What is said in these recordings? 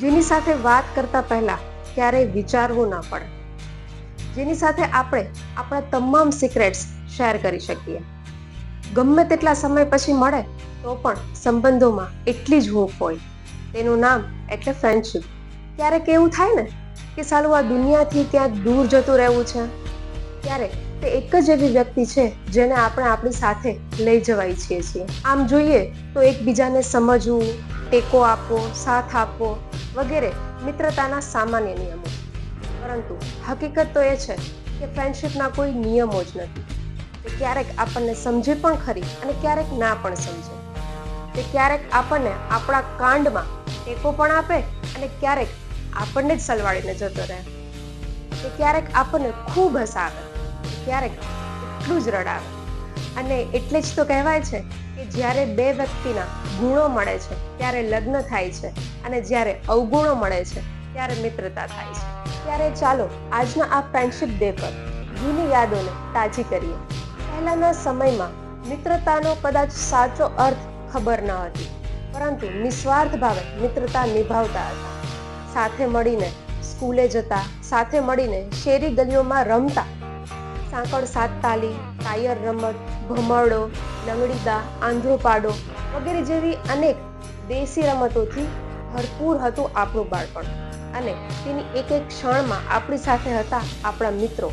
જેની સાથે વાત કરતા પહેલા ક્યારેય વિચારવું ના પડે, જેની સાથે આપણે આપણા તમામ સિક્રેટ્સ શેર કરી શકીએ. ગમે તેટલા સમય પછી મળે તો પણ સંબંધોમાં એટલી જ હૂંફ હોય. તેનું નામ એટલે ફ્રેન્ડશિપ. ક્યારેક એવું થાય ને કે સાલું આ દુનિયાથી ક્યાંક દૂર જતું રહેવું છે, ત્યારે તે એક જ એવી વ્યક્તિ છે જેને આપણે આપણી સાથે લઈ જવા ઈચ્છીએ છીએ. આમ જોઈએ તો એકબીજાને સમજવું, ટેકો આપવો, સાથ આપવો વગેરે મિત્રતાના સામાન્ય નિયમો. પરંતુ હકીકત તો એ છે કે ફ્રેન્ડશિપના કોઈ નિયમો જ નથી. તે ક્યારેક આપણને સમજે પણ ખરી અને ક્યારેક ના પણ સમજે. તે ક્યારેક આપણને આપણા કાંડમાં ટેકો પણ આપે અને ક્યારેક આપણને જ સલવાડીને જતો રહે. તે ક્યારેક આપણને ખૂબ હસાવે, ક્યારેક એટલું જ રડાવે. અને એટલે જ તો કહેવાય છે કે જ્યારે બે વ્યક્તિના ગુણો મળે છે ત્યારે લગ્ન થાય છે અને જ્યારે અવગુણો મળે છે ત્યારે મિત્રતા થાય છે. ત્યારે ચાલો આજના આ ફ્રેન્ડશિપ ડે પર જૂની યાદોને તાજી કરીએ. પહેલાના સમયમાં મિત્રતાનો કદાચ સાચો અર્થ ખબર ન હતી, પરંતુ નિસ્વાર્થ ભાવે મિત્રતા નિભાવતા હતા. સાથે મળીને સ્કૂલે જતા, સાથે મળીને શેરી ગલીઓમાં રમતા, સાંકળ સાતતાલી, ટાયર રમત, ભમરડો, લંગડીદા, આંધળો પાડો વગેરે જેવી અનેક દેશી રમતોથી ભરપૂર હતું આપણું બાળપણ. અને તેની એક એક ક્ષણમાં આપણી સાથે હતા આપણા મિત્રો.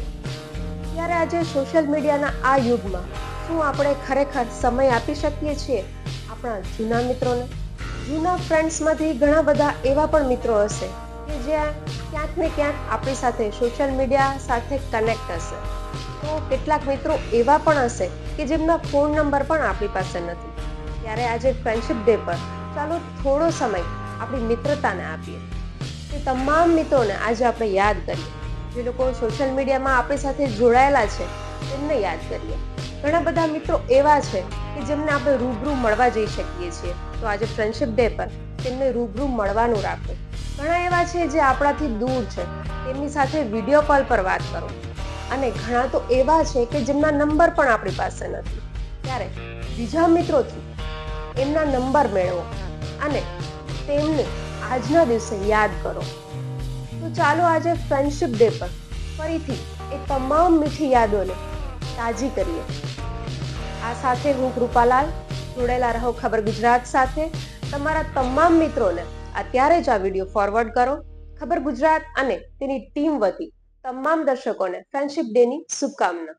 ત્યારે આજે સોશિયલ મીડિયાના આ યુગમાં શું આપણે ખરેખર સમય આપી શકીએ છીએ આપણા જૂના મિત્રોને? જૂના ફ્રેન્ડ્સમાંથી ઘણા બધા એવા પણ મિત્રો હશે કે જ્યાં ક્યાંક ને ક્યાંક આપણી સાથે સોશિયલ મીડિયા સાથે કનેક્ટ હશે. તો કેટલાક મિત્રો એવા પણ હશે કે જેમના ફોન નંબર પણ આપણી પાસે નથી. ત્યારે આજે ફ્રેન્ડશિપ ડે પર ચાલો થોડો સમય આપણી મિત્રતાને આપીએ. તે તમામ મિત્રોને આજે આપણે યાદ કરીએ. જે લોકો સોશિયલ મીડિયામાં આપણી સાથે જોડાયેલા છે તેમને યાદ કરીએ. ઘણા બધા મિત્રો એવા છે કે જેમને આપણે રૂબરૂ મળવા જઈ શકીએ છીએ. તો આજે ફ્રેન્ડશિપ ડે પર તેમને રૂબરૂ મળવાનું રાખો. ઘણા એવા છે જે આપણાથી દૂર છે, તેમની સાથે વિડીયો કોલ પર વાત કરો. અને ઘણા તો એવા છે કે જેમના નંબર પણ આપણી પાસે નથી. ત્યારે બીજા મિત્રોથી એમના નંબર મેળવો અને તેમને આજના દિવસે યાદ કરો. તો ચાલો આજે ફ્રેન્ડશિપ ડે પર ફરીથી એ તમામ મીઠી યાદોને તાજી કરીએ. આ સાથે હું કૃપાલાલ. જોડાયેલા રહો ખબર ગુજરાત સાથે. તમારા તમામ મિત્રોને અત્યારે જ આ વિડીયો ફોરવર્ડ કરો. ખબર ગુજરાત અને તેની ટીમ વતી તમામ દર્શકોને ફ્રેન્ડશિપ ડે ની શુભકામના.